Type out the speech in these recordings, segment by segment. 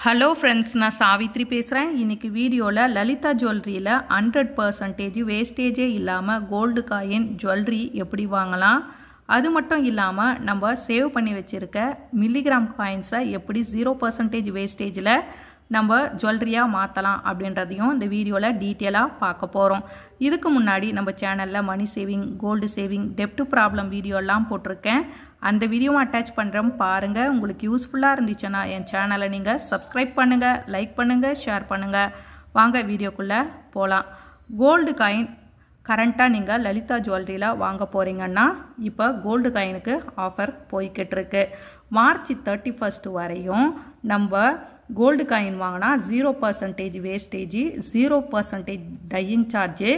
Hello friends, நான் சாவித்ரி பேசுகிறேன். இன்றைக்கி வீடியோவில் லலிதா ஜுவல்லரியில் 100% வேஸ்டேஜே இல்லாமல் கோல்டு காயின் ஜுவல்லரி எப்படி வாங்கலாம், அது மட்டும் இல்லாமல் நம்ம சேவ் பண்ணி வச்சுருக்க மில்லிகிராம் காயின்ஸை எப்படி 0% வேஸ்டேஜில் நம்ம ஜுவல்லரியாக மாற்றலாம் அப்படின்றதையும் இந்த வீடியோவில் டீட்டெயிலாக பார்க்க போகிறோம். இதுக்கு முன்னாடி நம்ம சேனலில் மணி சேவிங், கோல்டு சேவிங், டெப்ட் ப்ராப்ளம் வீடியோலாம் போட்டிருக்கேன். அந்த வீடியோவும் அட்டாச் பண்ணுறோம் பாருங்கள். உங்களுக்கு யூஸ்ஃபுல்லாக இருந்துச்சுன்னா என் சேனலை நீங்கள் சப்ஸ்கிரைப் பண்ணுங்கள், லைக் பண்ணுங்கள், ஷேர் பண்ணுங்கள். வாங்க வீடியோக்குள்ளே போகலாம். கோல்டு காயின் கரண்ட்டாக நீங்கள் லலிதா ஜுவல்லரியில் வாங்க போகிறீங்கன்னா இப்போ கோல்டு காயினுக்கு ஆஃபர் போய்கிட்டு இருக்கு. மார்ச் 31 வரையும் நம்ம கோல்டு காயின் வாங்கினா 0% வேஸ்டேஜ், 0% டையிங் சார்ஜு,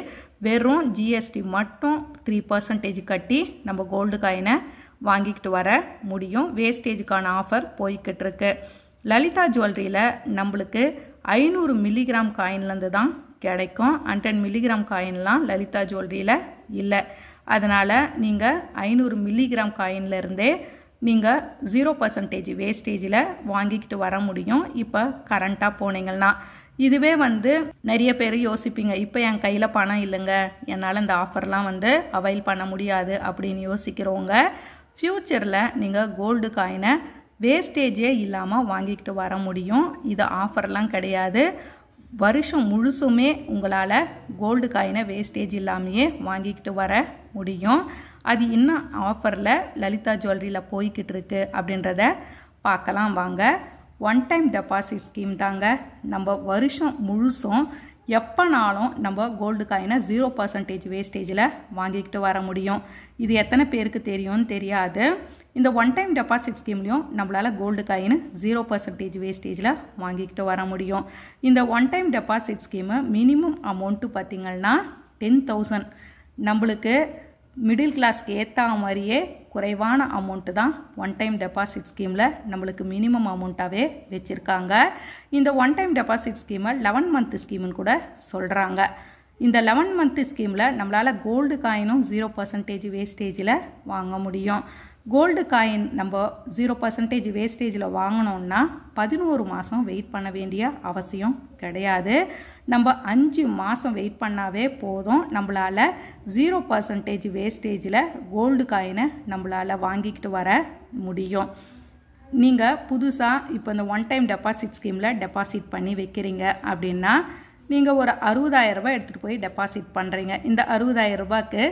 வெறும் ஜிஎஸ்டி மட்டும் 3% கட்டி நம்ம கோல்டு காயினை வாங்கிக்கிட்டு வர முடியும். வேஸ்டேஜுக்கான ஆஃபர் போய்கிட்டு இருக்கு. லலிதா ஜுவல்லரியில் நம்மளுக்கு 500 மில்லிகிராம் காயின்லேருந்து தான் கிடைக்கும். 100 மில்லிகிராம் காயின்லாம் லலிதா ஜுவல்லரியில் இல்லை. அதனால் நீங்கள் 500 மில்லிகிராம் காயின்லேருந்தே நீங்கள் 0% வேஸ்டேஜில் வாங்கிக்கிட்டு வர முடியும். இப்போ கரண்ட்டாக போனீங்கன்னா இதுவே நிறைய பேர் யோசிப்பீங்க, இப்போ என் கையில் பணம் இல்லைங்க, என்னால் இந்த ஆஃபர்லாம் அவைல் பண்ண முடியாது அப்படின்னு யோசிக்கிறவங்க ஃப்யூச்சரில் நீங்கள் கோல்டு காயினை வேஸ்டேஜே இல்லாமல் வாங்கிக்கிட்டு வர முடியும். இது ஆஃபர்லாம் கிடையாது. வருஷம் முழுசுமே உங்களால் கோல்டு காயினை வேஸ்டேஜ் இல்லாமையே வாங்கிக்கிட்டு வர முடியும். அது இன்னும் ஆஃபரில் லலிதா ஜுவல்லரியில் போய்கிட்டு இருக்கு அப்படின்றத பார்க்கலாம் வாங்க. ஒன் டைம் டெபாசிட் ஸ்கீம் தாங்க. நம்ம வருஷம் முழுசும் எப்போனாலும் நம்ம கோல்டு காயினை 0% வேஸ்டேஜில் வாங்கிக்கிட்டு வர முடியும். இது எத்தனை பேருக்கு தெரியும்னு தெரியாது. இந்த ஒன் டைம் டெபாசிட் ஸ்கீம்லையும் நம்மளால் கோல்டு காயின் 0% வேஸ்டேஜில் வாங்கிக்கிட்டு வர முடியும். இந்த one time deposit scheme minimum amount பார்த்திங்கன்னா 10,000. நம்மளுக்கு மிடில் கிளாஸ்க்கு ஏற்ற மாதிரியே குறைவான அமௌண்ட்டு தான் ஒன் டைம் டெபாசிட் ஸ்கீமில் நம்மளுக்கு மினிமம் அமௌண்ட்டாகவே வச்சுருக்காங்க. இந்த ஒன் டைம் டெபாசிட் ஸ்கீமை 11 மந்த் ஸ்கீம்னு கூட சொல்கிறாங்க. இந்த 11 மந்த் ஸ்கீமில் நம்மளால் கோல்டு காயினும் 0% வேஸ்டேஜில் வாங்க முடியும். கோல்டு காயின் நம்ம 0% வேஸ்டேஜில் வாங்கினோன்னா 11 மாதம் வெயிட் பண்ண வேண்டிய அவசியம் கிடையாது. நம்ம 5 மாதம் வெயிட் பண்ணாவே போதும். நம்மளால் 0% வேஸ்டேஜில் கோல்டு காயினை நம்மளால் வாங்கிக்கிட்டு வர முடியும். நீங்கள் புதுசாக இப்போ இந்த ஒன் டைம் டெபாசிட் ஸ்கீமில் டெபாசிட் பண்ணி வைக்கிறீங்க அப்படின்னா நீங்கள் ஒரு 60,000 ரூபாய் எடுத்துகிட்டு போய் டெபாசிட் பண்ணுறீங்க. இந்த 60,000 ரூபாய்க்கு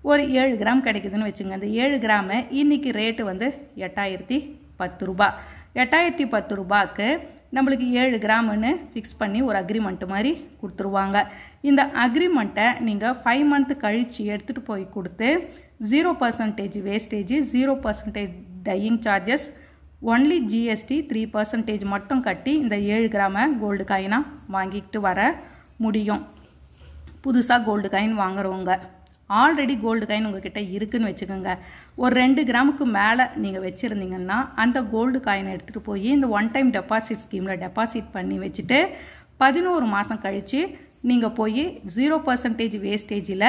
ஒரு 7 கிராம் கிடைக்குதுன்னு வச்சுங்க. இந்த 7 கிராமு இன்றைக்கி ரேட்டு 8,010 ரூபா. 8,010 ரூபாய்க்கு நம்மளுக்கு 7 கிராமுன்னு ஃபிக்ஸ் பண்ணி ஒரு அக்ரிமெண்ட் மாதிரி கொடுத்துருவாங்க. இந்த அக்ரிமெண்ட்டை நீங்கள் 5 மந்த் கழித்து எடுத்துகிட்டு போய் கொடுத்து 0% wastage, 0% dyeing charges, only GST 3% மட்டும் கட்டி இந்த 7 கிராமை கோல்டு காயினாக வாங்கிக்கிட்டு வர முடியும். புதுசாக கோல்டு காயின் வாங்குறவங்க ஆல்ரெடி கோல்டு காயின் உங்கள்கிட்ட இருக்குதுன்னு வச்சுக்கோங்க. ஒரு 2 கிராமுக்கு மேலே நீங்கள் வச்சுருந்தீங்கன்னா அந்த கோல்டு காயினை எடுத்துகிட்டு போய் இந்த ஒன் டைம் டெபாசிட் ஸ்கீமில் டெபாசிட் பண்ணி வச்சுட்டு 11 மாதம் கழித்து நீங்கள் போய் 0% வேஸ்டேஜில்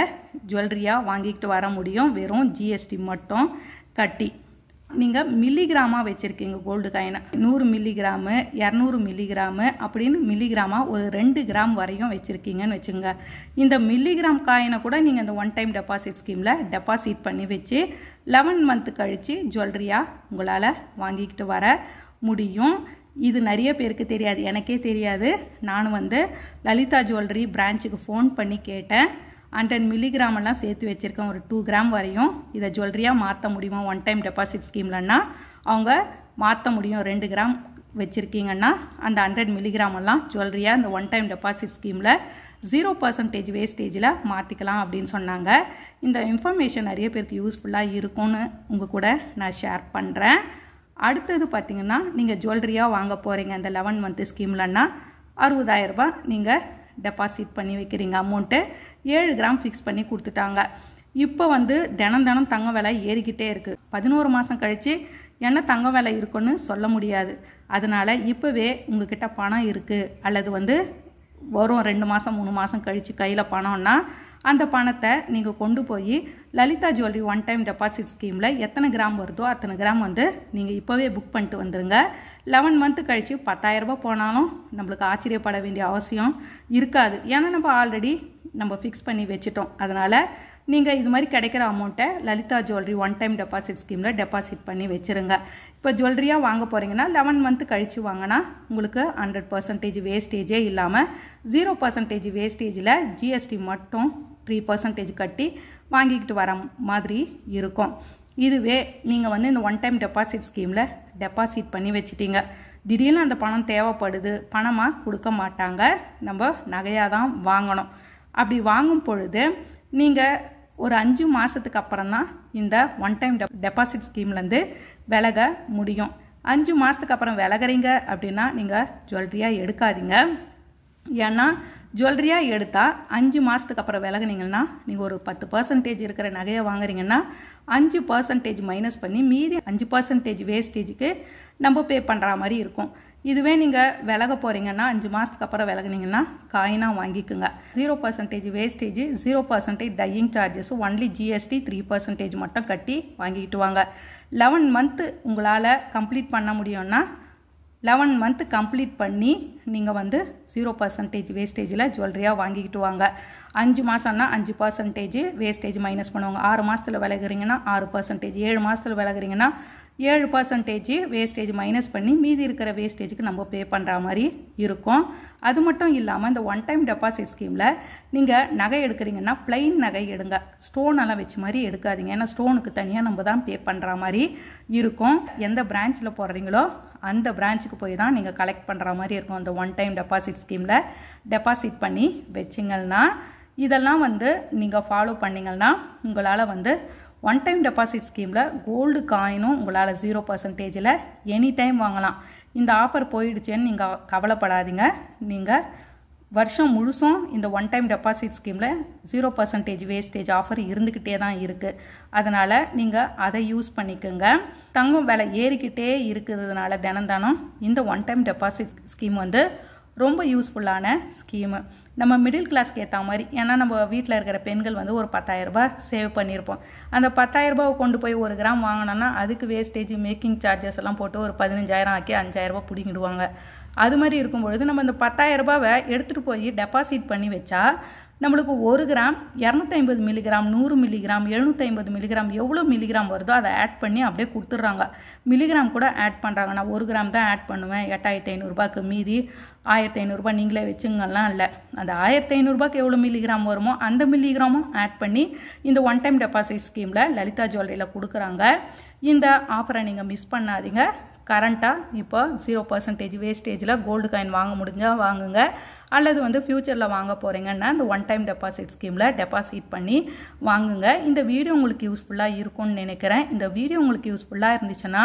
ஜுவல்லரியாக வாங்கிக்கிட்டு வர முடியும். வெறும் ஜிஎஸ்டி மட்டும் கட்டி. நீங்கள் மில்லிகிராமாக வச்சுருக்கீங்க கோல்டு காயினை, 100 மில்லிகிராமு, 200 மில்லிகிராமு அப்படின்னு மில்லிகிராமாக ஒரு 2 கிராம் வரையும் வச்சுருக்கீங்கன்னு வச்சுங்க. இந்த மில்லிகிராம் காயினை கூட நீங்கள் இந்த ஒன் டைம் டெபாசிட் ஸ்கீமில் டெபாசிட் பண்ணி வச்சு 11 மந்த் கழித்து ஜுவல்லரியாக உங்களால் வாங்கிக்கிட்டு வர முடியும். இது நிறைய பேருக்கு தெரியாது, எனக்கே தெரியாது. நானும் லலிதா ஜுவல்லரி பிரான்ச்சுக்கு ஃபோன் பண்ணி கேட்டேன். 100 மில்லிகிராமெல்லாம் சேர்த்து வச்சுருக்கேன். ஒரு 2 கிராம் வரையும் இதை ஜுவல்லரியாக மாற்ற முடியுமா ஒன் டைம் டெபாசிட் ஸ்கீம்லன்னா அவங்க மாற்ற முடியும். 2 கிராம் வச்சுருக்கீங்கன்னா அந்த 100 மில்லிகிராமெல்லாம் ஜுவல்லரியாக இந்த ஒன் டைம் டெபாசிட் ஸ்கீமில் 0% வேஸ்டேஜில் மாற்றிக்கலாம் அப்படின்னு சொன்னாங்க. இந்த இன்ஃபர்மேஷன் நிறைய பேருக்கு யூஸ்ஃபுல்லாக இருக்கும்னு உங்கள் கூட நான் ஷேர் பண்ணுறேன். அடுத்தது பார்த்திங்கன்னா நீங்கள் ஜுவல்லரியாக வாங்க போகிறீங்க இந்த 11 மந்த் ஸ்கீம்லன்னா 60,000 ரூபாய் நீங்கள் டெபாசிட் பண்ணி வைக்கிறீங்க. அமௌண்ட்டு 7 கிராம் ஃபிக்ஸ் பண்ணி கொடுத்துட்டாங்க. இப்போ தினம் தினம் தங்க விலை ஏறிக்கிட்டே இருக்குது. 11 மாதம் கழித்து என்ன தங்க விலை இருக்குன்னு சொல்ல முடியாது. அதனால் இப்போவே உங்ககிட்ட பணம் இருக்குது அல்லது வரும் 2 மாதம் 3 மாதம் கழித்து கையில் பணம்னா அந்த பணத்தை நீங்கள் கொண்டு போய் Lalitha jewellery one time deposit ஸ்கீமில் எத்தனை கிராம் வருதோ அத்தனை கிராம் வந்து நீங்கள் இப்போவே புக் பண்ணிட்டு வந்துடுங்க. 11 மந்த்து கழித்து 10,000 ரூபாய் போனாலும் நம்மளுக்கு ஆச்சரியப்பட வேண்டிய அவசியம் இருக்காது. ஏன்னா நம்ம ஆல்ரெடி ஃபிக்ஸ் பண்ணி வச்சுட்டோம். அதனால் நீங்கள் இது மாதிரி கிடைக்கிற அமௌண்ட்டை Lalitha jewellery one time deposit ஸ்கீமில் டெபாசிட் பண்ணி வச்சுருங்க. இப்போ ஜுவல்லரியாக வாங்க போகிறீங்கன்னா 11 மந்த்து கழித்து வாங்கினா உங்களுக்கு 100% வேஸ்டேஜே இல்லாமல் 0% வேஸ்டேஜில் ஜிஎஸ்டி மட்டும் 3% கட்டி வாங்கிக்கிட்டு வர மாதிரி இருக்கும். இதுவே நீங்கள் வந்து இந்த ஒன் டைம் டெபாசிட் ஸ்கீமில் டெபாசிட் பண்ணி வச்சிட்டீங்க, திடீர்னு அந்த பணம் தேவைப்படுது, பணமாக கொடுக்க மாட்டாங்க, நம்ம நகையாக தான் வாங்கணும். அப்படி வாங்கும் பொழுது நீங்கள் ஒரு 5 மாதத்துக்கு அப்புறம் தான் இந்த ஒன் டைம் டெபாசிட் ஸ்கீம்லேருந்து விலக முடியும். 5 மாதத்துக்கு அப்புறம் விலகிறீங்க அப்படின்னா நீங்கள் ஜுவல்லரியாக எடுக்காதீங்க. ஏன்னா ஜுவல்லரியாக எடுத்தால் 5 மாதத்துக்கு அப்புறம் விலகுனீங்கன்னா நீங்கள் ஒரு 10% இருக்கிற நகையை வாங்குறீங்கன்னா 5% மைனஸ் பண்ணி மீதி 5% வேஸ்டேஜுக்கு நம்ம பே பண்ணுற மாதிரி இருக்கும். இதுவே நீங்கள் விலக போகிறீங்கன்னா 5 மாதத்துக்கு அப்புறம் விலகுனீங்கன்னா காயினாக வாங்கிக்குங்க. 0% wastage, 0% dyeing charges, only GST 3% மட்டும் கட்டி வாங்கிக்கிட்டு வாங்க. 11 மந்த்து உங்களால் கம்ப்ளீட் பண்ண முடியும்னா 11 மந்த்து கம்ப்ளீட் பண்ணி நீங்கள் வந்து 0% வேஸ்டேஜில் ஜுவல்லரியாக வாங்கிக்கிட்டு வாங்க. 5 மாதம்னா 5% வேஸ்டேஜ் மைனஸ் பண்ணுவாங்க. 6 மாதத்தில் விலகுறீங்கன்னா 6%, 7 மாதத்தில் விலகுறீங்கன்னா 7% வேஸ்டேஜ் மைனஸ் பண்ணி மீதி இருக்கிற வேஸ்டேஜுக்கு நம்ம பே பண்ணுற மாதிரி இருக்கும். அது மட்டும் இல்லாமல் இந்த ஒன் டைம் டெபாசிட் ஸ்கீமில் நீங்கள் நகை எடுக்கிறீங்கன்னா பிளைன் நகை எடுங்க, ஸ்டோன் எல்லாம் வச்ச மாதிரி எடுக்காதீங்க. ஏன்னா ஸ்டோனுக்கு தனியாக நம்ம தான் பே பண்ணுற மாதிரி இருக்கும். எந்த பிரான்ச்சில் போடுறீங்களோ அந்த பிரான்ச்சுக்கு போய் தான் நீங்கள் கலெக்ட் பண்ணுற மாதிரி இருக்கும். அந்த ஒன் டைம் டெபாசிட் ஸ்கீமில் டெபாசிட் பண்ணி வச்சிங்கன்னா இதெல்லாம் வந்து நீங்கள் ஃபாலோ பண்ணிங்கன்னா உங்களால் வந்து ஒன் டைம் டெபாசிட் ஸ்கீமில் கோல்டு காயினும் உங்களால் 0%ல் எனி டைம் வாங்கலாம். இந்த ஆஃபர் போயிடுச்சேன்னு நீங்கள் கவலைப்படாதீங்க. நீங்கள் வருஷம் முழுசும் இந்த ஒன் டைம் டெபாசிட் ஸ்கீமில் 0% வேஸ்டேஜ் ஆஃபர் இருந்துக்கிட்டே தான் இருக்குது. அதனால் நீங்கள் அதை யூஸ் பண்ணிக்கோங்க. தங்கம் விலை ஏறிக்கிட்டே இருக்கிறதுனால தினம் இந்த ஒன் டைம் டெபாசிட் ஸ்கீம் வந்து ரொம்ப யூஸ்ஃபுல்லான ஸ்கீமு. நம்ம மிடில் கிளாஸ்க்கு ஏற்ற மாதிரி, ஏன்னா நம்ம வீட்டில் இருக்கிற பெண்கள் வந்து ஒரு 10,000 ரூபாய் சேவ் பண்ணியிருப்போம். அந்த 10,000 ரூபாவை கொண்டு போய் 1 கிராம் வாங்கினோன்னா அதுக்கு வேஸ்டேஜ், மேக்கிங் சார்ஜஸ் எல்லாம் போட்டு ஒரு 15,000 ஆக்கி 5,000 ரூபாய் பிடிங்கிடுவாங்க. அது மாதிரி இருக்கும்பொழுது நம்ம இந்த 10,000 ரூபாவை எடுத்துகிட்டு போய் டெபாசிட் பண்ணி வச்சா நம்மளுக்கு 1 கிராம் 250 மில்லிகிராம், 100 மில்லிகிராம், 750 மில்லிகிராம், எவ்வளோ மில்லிகிராம் வருதோ அதை ஆட் பண்ணி அப்படியே கொடுத்துட்றாங்க. மில்லிகிராம் கூட ஆட் பண்ணுறாங்க. நான் 1 கிராம் தான் ஆட் பண்ணுவேன், 8,500 ரூபாய்க்கு, மீதி 1,500 ரூபாய் நீங்களே வச்சுங்கலாம் இல்லை. அந்த 1,500 ரூபாய்க்கு எவ்வளோ மில்லிகிராம் வருமோ அந்த மில்லிகிராமும் ஆட் பண்ணி இந்த ஒன் டைம் டெபாசிட் ஸ்கீமில் லலிதா ஜுவல்லரியில் கொடுக்குறாங்க. இந்த ஆஃபரை நீங்கள் மிஸ் பண்ணாதீங்க. கரண்ட்டாக இப்போ 0% வேஸ்டேஜில் கோல்டு காயின் வாங்க முடிஞ்சால் வாங்குங்க. அல்லது வந்து ஃப்யூச்சரில் வாங்க போகிறீங்கன்னா இந்த ஒன் டைம் டெபாசிட் ஸ்கீமில் டெபாசிட் பண்ணி வாங்குங்க. இந்த வீடியோ உங்களுக்கு யூஸ்ஃபுல்லாக இருக்கும்னு நினைக்கிறேன். இந்த வீடியோ உங்களுக்கு யூஸ்ஃபுல்லாக இருந்துச்சுன்னா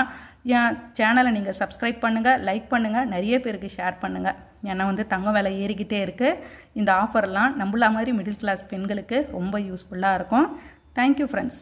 என் சேனலை நீங்கள் சப்ஸ்கிரைப் பண்ணுங்கள், லைக் பண்ணுங்கள், நிறைய பேருக்கு ஷேர் பண்ணுங்கள். ஏன்னா வந்து தங்கம் விலை ஏறிக்கிட்டே இருக்குது. இந்த ஆஃபர்லாம் நம்மள மாதிரி மிடில் கிளாஸ் பெண்களுக்கு ரொம்ப யூஸ்ஃபுல்லாக இருக்கும். Thank you friends.